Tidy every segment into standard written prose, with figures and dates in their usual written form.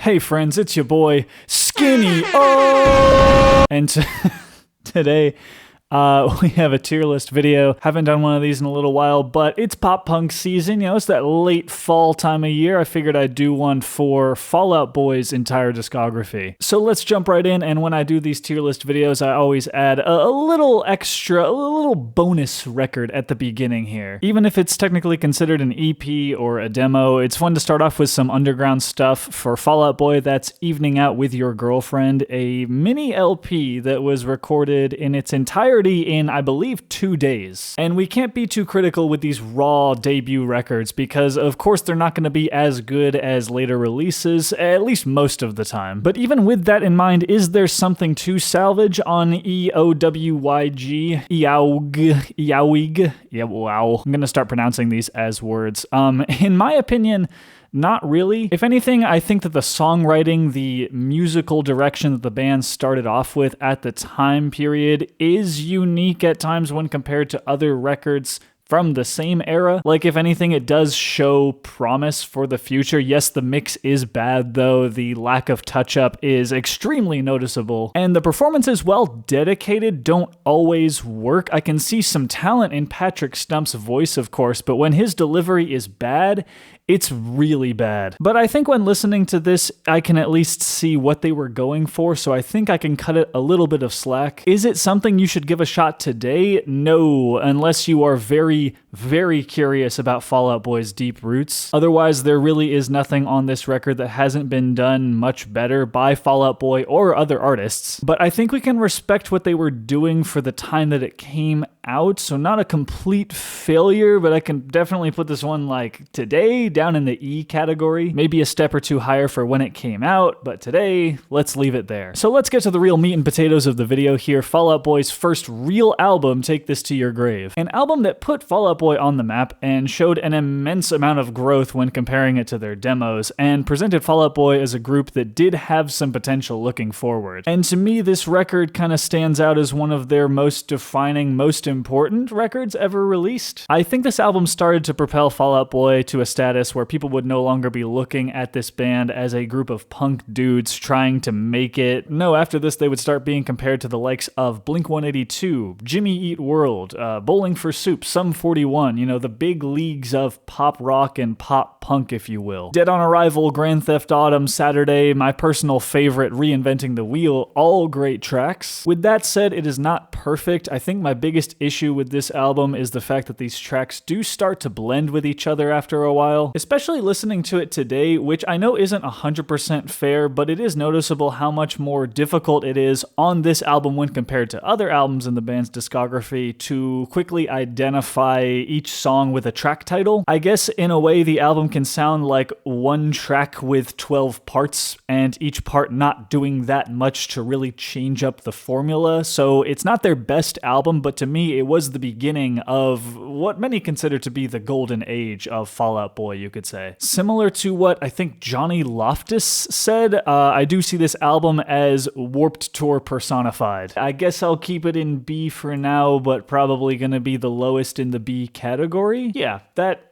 Hey friends, it's your boy, Skinny O! And today, we have a tier list video. Haven't done one of these in a little while, but it's pop punk season. You know, it's that late fall time of year. I figured I'd do one for Fall Out Boy's entire discography. So let's jump right in, and when I do these tier list videos, I always add a little extra, a little bonus record at the beginning here. Even if it's technically considered an EP or a demo, it's fun to start off with some underground stuff. For Fall Out Boy, that's Evening Out With Your Girlfriend, a mini LP that was recorded in its entirety in, I believe, 2 days. And we can't be too critical with these raw debut records because, of course, they're not going to be as good as later releases, at least most of the time. But even with that in mind, is there something to salvage on EOWYG? Eowig? Yeah, wow. I'm going to start pronouncing these as words. In my opinion, not really. If anything, I think that the songwriting, the musical direction that the band started off with at the time period is unique at times when compared to other records from the same era. Like, if anything, it does show promise for the future. Yes, the mix is bad, though. The lack of touch-up is extremely noticeable. And the performances, while dedicated, don't always work. I can see some talent in Patrick Stump's voice, of course, but when his delivery is bad, it's really bad. But I think when listening to this, I can at least see what they were going for, so I think I can cut it a little bit of slack. Is it something you should give a shot today? No, unless you are very, very curious about Fall Out Boy's deep roots. Otherwise, there really is nothing on this record that hasn't been done much better by Fall Out Boy or other artists. But I think we can respect what they were doing for the time that it came out, so not a complete failure, but I can definitely put this one, like, today, down in the E category. Maybe a step or two higher for when it came out, but today, let's leave it there. So let's get to the real meat and potatoes of the video here. Fall Out Boy's first real album, Take This to Your Grave. An album that put Fall Out Boy on the map and showed an immense amount of growth when comparing it to their demos, and presented Fall Out Boy as a group that did have some potential looking forward. And to me, this record kind of stands out as one of their most defining, most important records ever released. I think this album started to propel Fall Out Boy to a status where people would no longer be looking at this band as a group of punk dudes trying to make it. No, after this they would start being compared to the likes of Blink-182, Jimmy Eat World, Bowling for Soup, Sum 41, you know, the big leagues of pop rock and pop punk, if you will. Dead on Arrival, Grand Theft Autumn, Saturday, my personal favorite, Reinventing the Wheel, all great tracks. With that said, it is not perfect. I think my biggest issue with this album is the fact that these tracks do start to blend with each other after a while, especially listening to it today, which I know isn't 100% fair, but it is noticeable how much more difficult it is on this album when compared to other albums in the band's discography to quickly identify each song with a track title. I guess in a way the album can sound like one track with 12 parts, and each part not doing that much to really change up the formula, so it's not their best album, but to me it was the beginning of what many consider to be the golden age of Fall Out Boy, you could say. Similar to what I think Johnny Loftus said, I do see this album as Warped Tour personified. I guess I'll keep it in B for now, but probably gonna be the lowest in the B category. Yeah, that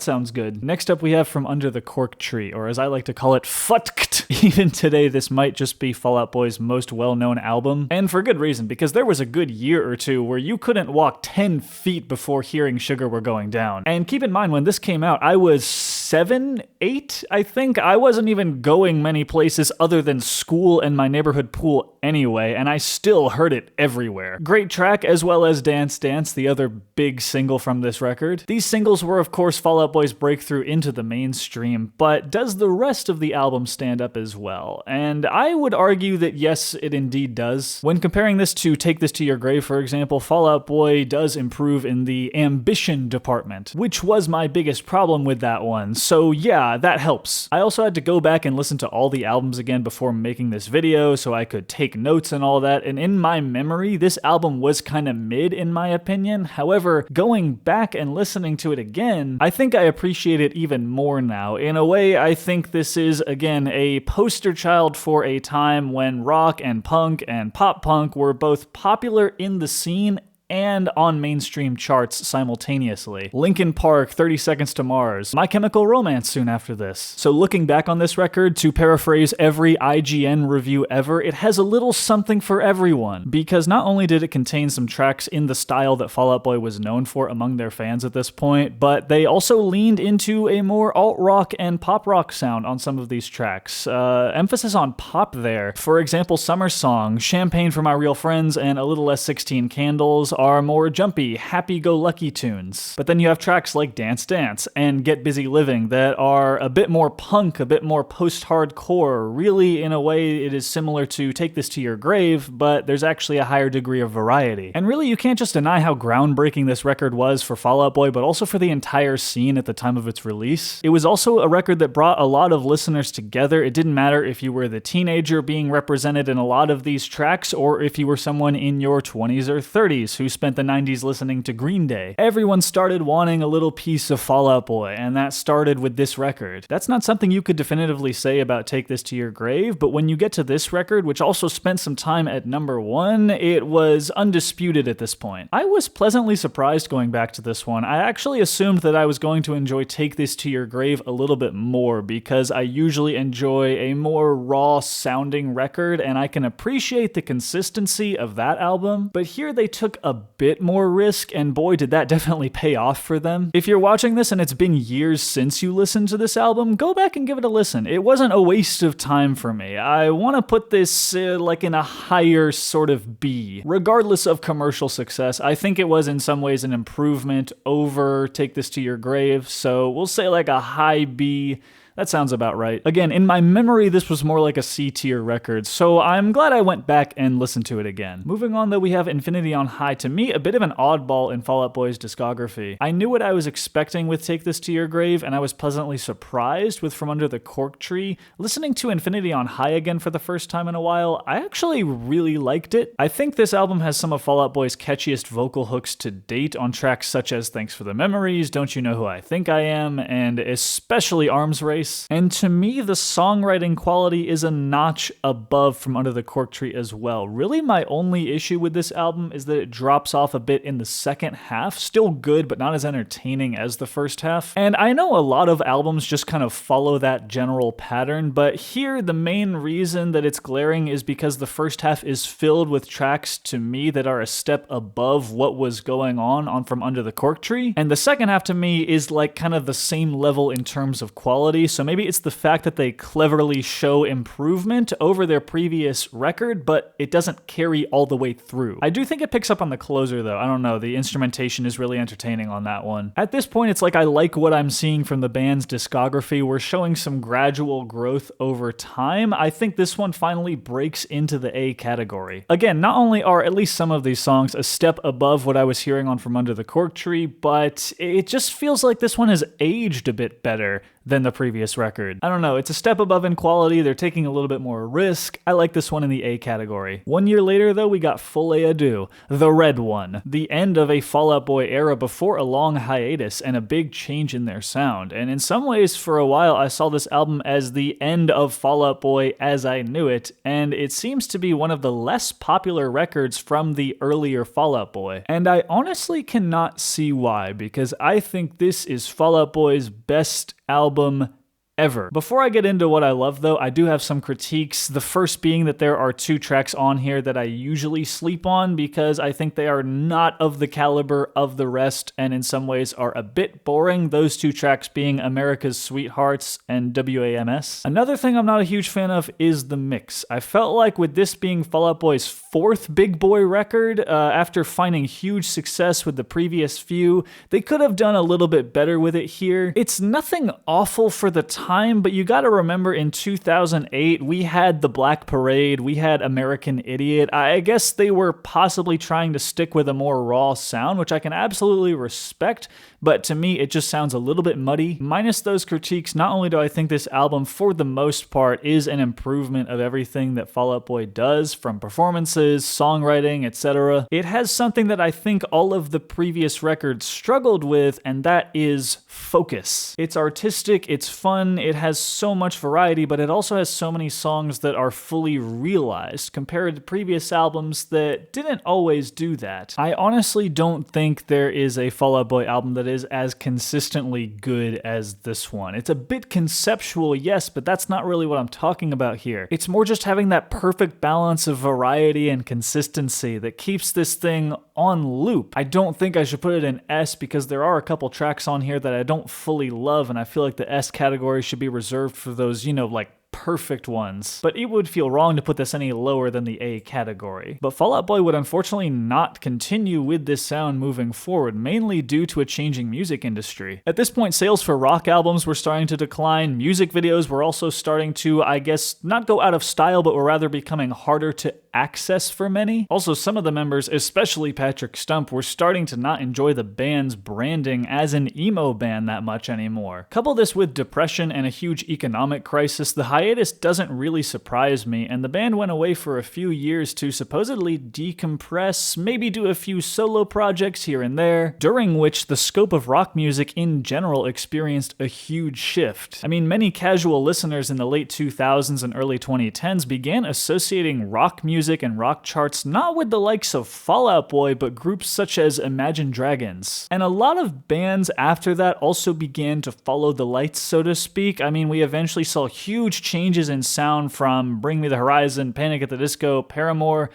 sounds good. Next up we have From Under the Cork Tree, or as I like to call it, Futkt. Even today, this might just be Fall Out Boy's most well-known album, and for good reason, because there was a good year or two where you couldn't walk 10 feet before hearing Sugar We're Going Down. And keep in mind, when this came out, I was 7, 8, I think. I wasn't even going many places other than school and my neighborhood pool anyway, and I still heard it everywhere. Great track, as well as Dance Dance, the other big single from this record. These singles were, of course, Fall Out Boy's breakthrough into the mainstream, but does the rest of the album stand up as well? And I would argue that yes, it indeed does. When comparing this to Take This to Your Grave, for example, Fall Out Boy does improve in the ambition department, which was my biggest problem with that one. So yeah, that helps. I also had to go back and listen to all the albums again before making this video so I could take notes and all that, and in my memory, this album was kind of mid in my opinion. However, going back and listening to it again, I think I appreciate it even more now. In a way, I think this is, again, a poster child for a time when rock and punk and pop punk were both popular in the scene and on mainstream charts simultaneously. Linkin Park, 30 Seconds to Mars, My Chemical Romance soon after this. So looking back on this record, to paraphrase every IGN review ever, it has a little something for everyone, because not only did it contain some tracks in the style that Fall Out Boy was known for among their fans at this point, but they also leaned into a more alt-rock and pop-rock sound on some of these tracks. Emphasis on pop there. For example, Summer Song, Champagne for My Real Friends, and A Little Less 16 Candles are more jumpy, happy-go-lucky tunes. But then you have tracks like Dance Dance and Get Busy Living that are a bit more punk, a bit more post-hardcore. Really, in a way, it is similar to Take This to Your Grave, but there's actually a higher degree of variety. And really, you can't just deny how groundbreaking this record was for Fall Out Boy, but also for the entire scene at the time of its release. It was also a record that brought a lot of listeners together. It didn't matter if you were the teenager being represented in a lot of these tracks, or if you were someone in your 20s or 30s who spent the 90s listening to Green Day. Everyone started wanting a little piece of Fall Out Boy, and that started with this record. That's not something you could definitively say about Take This to Your Grave, but when you get to this record, which also spent some time at number 1, it was undisputed at this point. I was pleasantly surprised going back to this one. I actually assumed that I was going to enjoy Take This to Your Grave a little bit more, because I usually enjoy a more raw sounding record, and I can appreciate the consistency of that album, but here they took a bit more risk, and boy did that definitely pay off for them. If you're watching this and it's been years since you listened to this album, go back and give it a listen. It wasn't a waste of time for me. I want to put this like in a higher sort of B. Regardless of commercial success, I think it was in some ways an improvement over Take This to Your Grave, so we'll say like a high B. That sounds about right. Again, in my memory, this was more like a C-tier record, so I'm glad I went back and listened to it again. Moving on, though, we have Infinity on High. To me, a bit of an oddball in Fall Out Boy's discography. I knew what I was expecting with Take This to Your Grave, and I was pleasantly surprised with From Under the Cork Tree. Listening to Infinity on High again for the first time in a while, I actually really liked it. I think this album has some of Fall Out Boy's catchiest vocal hooks to date on tracks such as Thanks for the Memories, Don't You Know Who I Think I Am, and especially Arms Race. And to me, the songwriting quality is a notch above From Under the Cork Tree as well. Really, my only issue with this album is that it drops off a bit in the second half. Still good, but not as entertaining as the first half. And I know a lot of albums just kind of follow that general pattern, but here the main reason that it's glaring is because the first half is filled with tracks to me that are a step above what was going on From Under the Cork Tree. And the second half to me is like kind of the same level in terms of quality, so maybe it's the fact that they cleverly show improvement over their previous record, but it doesn't carry all the way through. I do think it picks up on the closer, though. I don't know, the instrumentation is really entertaining on that one. At this point, it's like I like what I'm seeing from the band's discography. We're showing some gradual growth over time. I think this one finally breaks into the A category. Again, not only are at least some of these songs a step above what I was hearing on From Under the Cork Tree, but it just feels like this one has aged a bit better than the previous record. I don't know, it's a step above in quality, they're taking a little bit more risk. I like this one in the A category. 1 year later, though, we got Folie, Deux, the red one. The end of a Fall Out Boy era before a long hiatus and a big change in their sound. And in some ways, for a while, I saw this album as the end of Fall Out Boy as I knew it, and it seems to be one of the less popular records from the earlier Fall Out Boy. And I honestly cannot see why, because I think this is Fall Out Boy's best album ever. Before I get into what I love, though, I do have some critiques. The first being that there are 2 tracks on here that I usually sleep on because I think they are not of the caliber of the rest and in some ways are a bit boring. Those 2 tracks being America's Sweethearts and WAMS. Another thing I'm not a huge fan of is the mix. I felt like with this being Fall Out Boy's 4th big boy record, after finding huge success with the previous few, they could have done a little bit better with it here. It's nothing awful for the time, but you gotta remember in 2008, we had The Black Parade, we had American Idiot. I guess they were possibly trying to stick with a more raw sound, which I can absolutely respect, but to me, it just sounds a little bit muddy. Minus those critiques, not only do I think this album, for the most part, is an improvement of everything that Fall Out Boy does, from performances, songwriting, etc. It has something that I think all of the previous records struggled with, and that is focus. It's artistic, it's fun, again, it has so much variety, but it also has so many songs that are fully realized compared to previous albums that didn't always do that. I honestly don't think there is a Fall Out Boy album that is as consistently good as this one. It's a bit conceptual, yes, but that's not really what I'm talking about here. It's more just having that perfect balance of variety and consistency that keeps this thing on loop. I don't think I should put it in S because there are a couple tracks on here that I don't fully love, and I feel like the S category should be reserved for those, like perfect ones. But it would feel wrong to put this any lower than the A category. But Fall Out Boy would unfortunately not continue with this sound moving forward, mainly due to a changing music industry. At this point, sales for rock albums were starting to decline. Music videos were also starting to, I guess, not go out of style, but were rather becoming harder to access for many. Also, some of the members, especially Patrick Stump, were starting to not enjoy the band's branding as an emo band that much anymore. Couple this with depression and a huge economic crisis, the hiatus doesn't really surprise me, and the band went away for a few years to supposedly decompress, maybe do a few solo projects here and there, during which the scope of rock music in general experienced a huge shift. I mean, many casual listeners in the late 2000s and early 2010s began associating rock music and rock charts not with the likes of Fall Out Boy, but groups such as Imagine Dragons. And a lot of bands after that also began to follow the lights, so to speak. I mean, we eventually saw huge changes in sound from Bring Me the Horizon, Panic at the Disco, Paramore,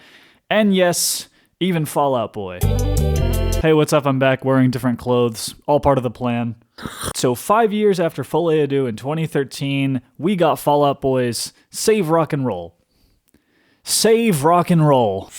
and yes, even Fall Out Boy. Hey, what's up? I'm back wearing different clothes, all part of the plan. So 5 years after Folie in 2013, we got Fall Out Boy's Save Rock and Roll. Save rock and roll.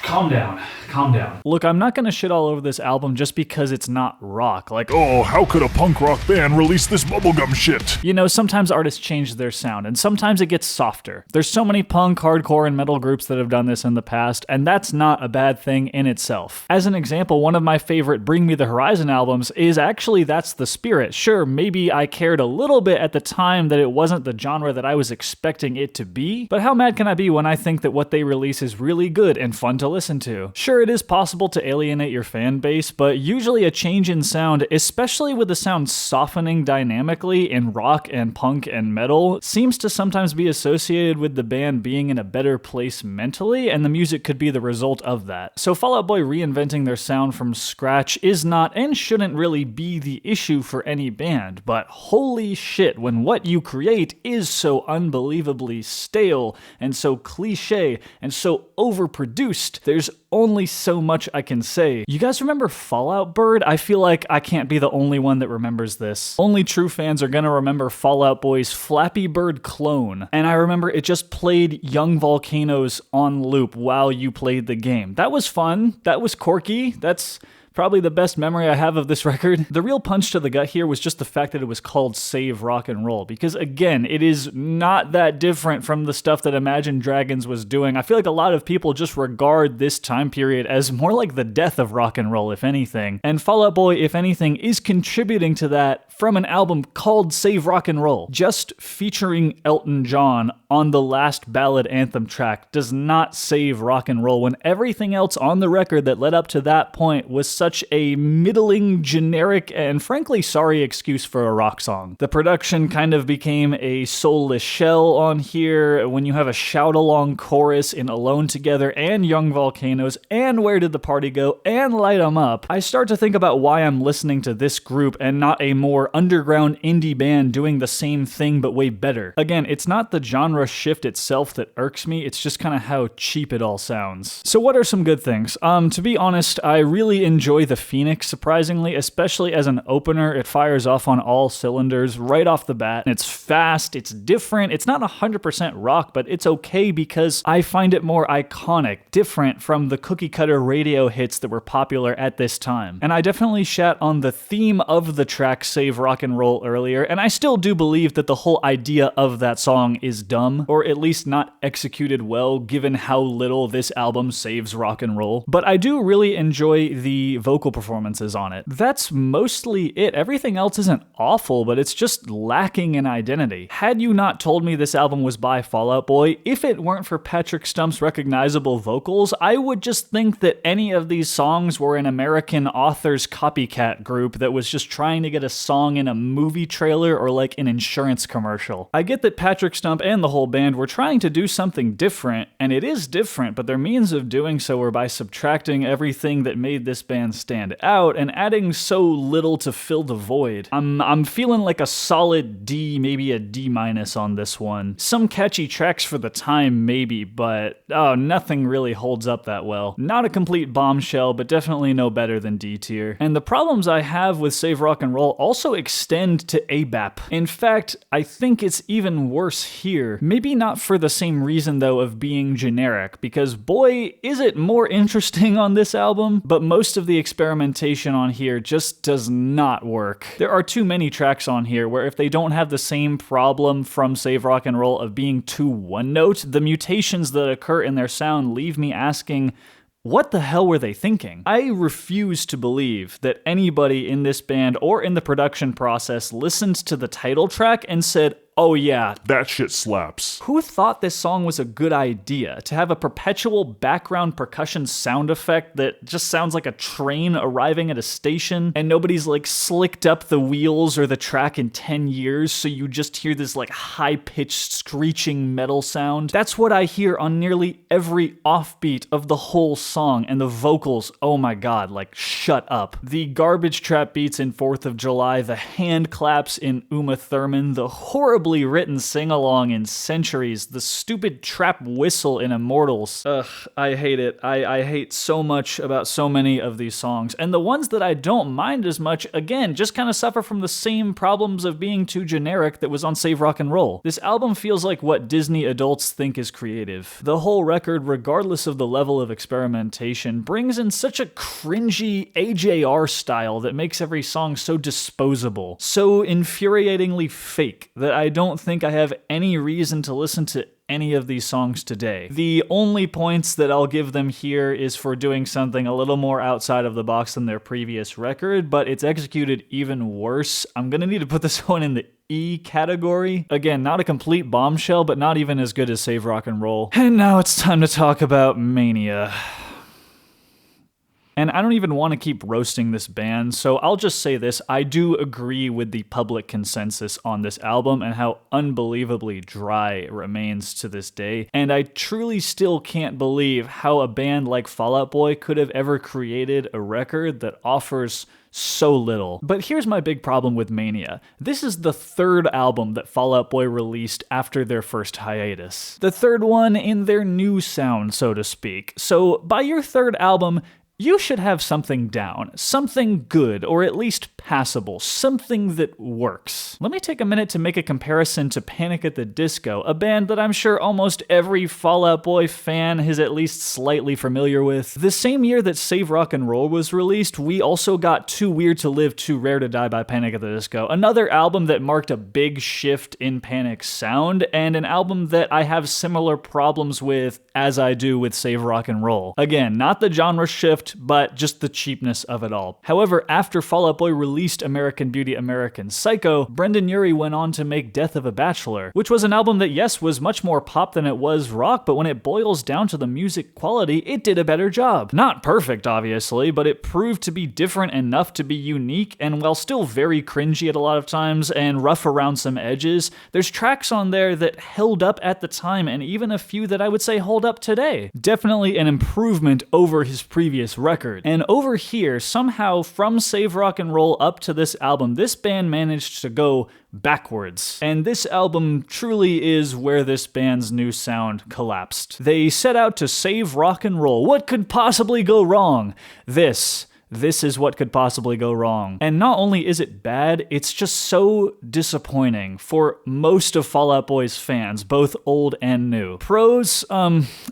Calm down. Calm down. Look, I'm not gonna shit all over this album just because it's not rock. Like, oh, how could a punk rock band release this bubblegum shit? Sometimes artists change their sound, and sometimes it gets softer. There's so many punk, hardcore, and metal groups that have done this in the past, and that's not a bad thing in itself. As an example, one of my favorite Bring Me the Horizon albums is actually That's the Spirit. Sure, maybe I cared a little bit at the time that it wasn't the genre that I was expecting it to be, but how mad can I be when I think that what they release is really good and fun to listen to? Sure, it is possible to alienate your fan base, but usually a change in sound, especially with the sound softening dynamically in rock and punk and metal, seems to sometimes be associated with the band being in a better place mentally, and the music could be the result of that. So Fall Out Boy reinventing their sound from scratch is not and shouldn't really be the issue for any band, but holy shit, when what you create is so unbelievably stale and so cliche and so overproduced, there's only so much I can say. You guys remember Fallout Bird? I feel like I can't be the only one that remembers this. Only true fans are gonna remember Fall Out Boy's Flappy Bird clone. And I remember it just played Young Volcanoes on loop while you played the game. That was fun. That was quirky. That's probably the best memory I have of this record. The real punch to the gut here was just the fact that it was called Save Rock and Roll, because again, it is not that different from the stuff that Imagine Dragons was doing. I feel like a lot of people just regard this time period as more like the death of rock and roll, if anything. And Fall Out Boy, if anything, is contributing to that from an album called Save Rock and Roll. Just featuring Elton John on the last ballad anthem track does not save rock and roll when everything else on the record that led up to that point was such a middling, generic, and frankly sorry excuse for a rock song. The production kind of became a soulless shell on here when you have a shout-along chorus in Alone Together and Young Volcanoes and Where Did the Party Go and Light 'Em Up. I start to think about why I'm listening to this group and not a more underground indie band doing the same thing but way better. Again, it's not the genre shift itself that irks me, it's just kind of how cheap it all sounds. So what are some good things? To be honest, I really enjoy the Phoenix, surprisingly, especially as an opener. It fires off on all cylinders right off the bat. It's fast, it's different, it's not 100% rock, but it's okay because I find it more iconic, different from the cookie cutter radio hits that were popular at this time. And I definitely shat on the theme of the track Save Rock and Roll earlier, and I still do believe that the whole idea of that song is dumb, or at least not executed well given how little this album saves rock and roll. But I do really enjoy the the vocal performances on it. That's mostly it. Everything else isn't awful, but it's just lacking in identity. Had you not told me this album was by Fall Out Boy, if it weren't for Patrick Stump's recognizable vocals, I would just think that any of these songs were an American author's copycat group that was just trying to get a song in a movie trailer or like an insurance commercial. I get that Patrick Stump and the whole band were trying to do something different, and it is different, but their means of doing so were by subtracting everything that made this band stand out and adding so little to fill the void. I'm feeling like a solid D, maybe a D- on this one. Some catchy tracks for the time, maybe, but nothing really holds up that well. Not a complete bombshell, but definitely no better than D tier. And the problems I have with Save Rock and Roll also extend to ABAP. In fact, I think it's even worse here. Maybe not for the same reason though of being generic, because boy, is it more interesting on this album, but most of the experimentation on here just does not work. There are too many tracks on here where if they don't have the same problem from Save Rock and Roll of being too one-note, the mutations that occur in their sound leave me asking, what the hell were they thinking? I refuse to believe that anybody in this band or in the production process listened to the title track and said, oh yeah, that shit slaps. Who thought this song was a good idea? To have a perpetual background percussion sound effect that just sounds like a train arriving at a station, and nobody's like slicked up the wheels or the track in 10 years, so you just hear this like high-pitched screeching metal sound. That's what I hear on nearly every offbeat of the whole song, and the vocals, oh my god, like shut up. The garbage trap beats in 4th of July, the hand claps in Uma Thurman, the horrible written sing-along in Centuries, the stupid trap whistle in Immortals. Ugh, I hate it. I hate so much about so many of these songs. And the ones that I don't mind as much, again, just kind of suffer from the same problems of being too generic that was on Save Rock and Roll. This album feels like what Disney adults think is creative. The whole record, regardless of the level of experimentation, brings in such a cringy AJR style that makes every song so disposable, so infuriatingly fake that I don't think I have any reason to listen to any of these songs today. The only points that I'll give them here is for doing something a little more outside of the box than their previous record, but it's executed even worse. I'm gonna need to put this one in the E category. Again, not a complete bombshell, but not even as good as Save Rock and Roll. And now it's time to talk about Mania. And I don't even want to keep roasting this band, so I'll just say this. I do agree with the public consensus on this album and how unbelievably dry it remains to this day. And I truly still can't believe how a band like Fall Out Boy could have ever created a record that offers so little. But here's my big problem with Mania. This is the third album that Fall Out Boy released after their first hiatus. The third one in their new sound, so to speak. So by your third album, you should have something down, something good, or at least passable, something that works. Let me take a minute to make a comparison to Panic at the Disco, a band that I'm sure almost every Fall Out Boy fan is at least slightly familiar with. The same year that Save Rock and Roll was released, we also got Too Weird to Live, Too Rare to Die by Panic at the Disco, another album that marked a big shift in Panic's sound, and an album that I have similar problems with as I do with Save Rock and Roll. Again, not the genre shift, but just the cheapness of it all. However, after Fall Out Boy released American Beauty, American Psycho, Brendan Urie went on to make Death of a Bachelor, which was an album that, yes, was much more pop than it was rock, but when it boils down to the music quality, it did a better job. Not perfect, obviously, but it proved to be different enough to be unique, and while still very cringy at a lot of times and rough around some edges, there's tracks on there that held up at the time, and even a few that I would say hold up today. Definitely an improvement over his previous record. And over here, somehow from Save Rock and Roll up to this album, this band managed to go backwards. And this album truly is where this band's new sound collapsed. They set out to save rock and roll. What could possibly go wrong? This is what could possibly go wrong. And not only is it bad, it's just so disappointing for most of Fall Out Boy's fans, both old and new. Pros,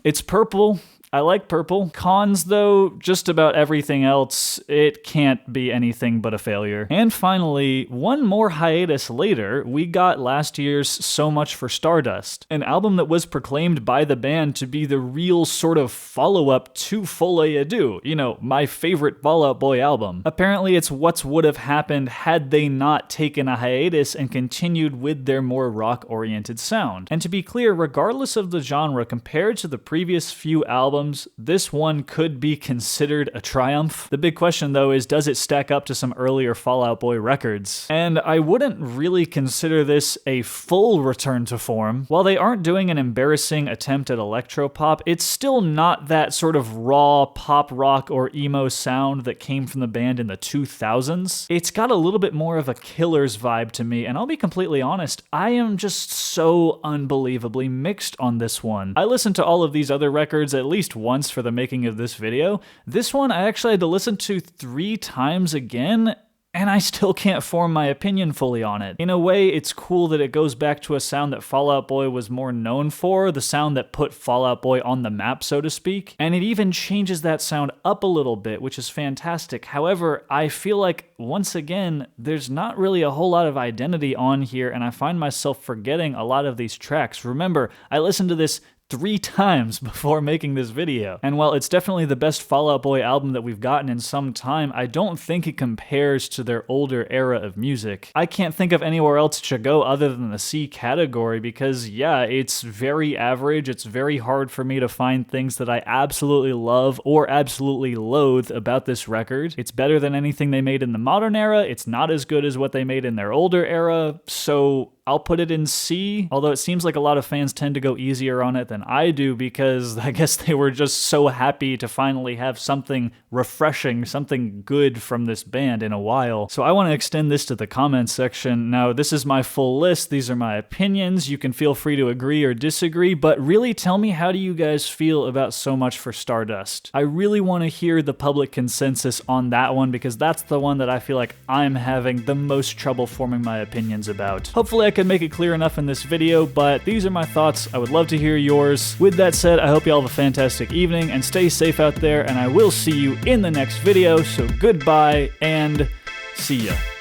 it's purple. I like purple. Cons, though, just about everything else, it can't be anything but a failure. And finally, one more hiatus later, we got last year's So Much For Stardust, an album that was proclaimed by the band to be the real sort of follow-up to Folie, Deux, you know, my favorite Fall Out Boy album. Apparently, it's what would have happened had they not taken a hiatus and continued with their more rock-oriented sound. And to be clear, regardless of the genre, compared to the previous few albums, this one could be considered a triumph. The big question, though, is does it stack up to some earlier Fall Out Boy records? And I wouldn't really consider this a full return to form. While they aren't doing an embarrassing attempt at electropop, it's still not that sort of raw pop rock or emo sound that came from the band in the 2000s. It's got a little bit more of a Killers vibe to me, and I'll be completely honest, I am just so unbelievably mixed on this one. I listened to all of these other records at least once for the making of this video. This one I actually had to listen to 3 times again, and I still can't form my opinion fully on it. In a way, it's cool that it goes back to a sound that Fall Out Boy was more known for, the sound that put Fall Out Boy on the map, so to speak, and it even changes that sound up a little bit, which is fantastic. However, I feel like, once again, there's not really a whole lot of identity on here, and I find myself forgetting a lot of these tracks. Remember, I listened to this 3 times before making this video. And while it's definitely the best Fall Out Boy album that we've gotten in some time, I don't think it compares to their older era of music. I can't think of anywhere else to go other than the C category because, yeah, it's very average. It's very hard for me to find things that I absolutely love or absolutely loathe about this record. It's better than anything they made in the modern era. It's not as good as what they made in their older era, so I'll put it in C, although it seems like a lot of fans tend to go easier on it than I do because I guess they were just so happy to finally have something refreshing, something good from this band in a while. So I want to extend this to the comments section. Now, this is my full list. These are my opinions. You can feel free to agree or disagree, but really tell me, how do you guys feel about So Much For Stardust? I really want to hear the public consensus on that one because that's the one that I feel like I'm having the most trouble forming my opinions about. Hopefully I could make it clear enough in this video, but these are my thoughts. I would love to hear yours. With that said, I hope you all have a fantastic evening and stay safe out there, and I will see you in the next video. So goodbye and see ya.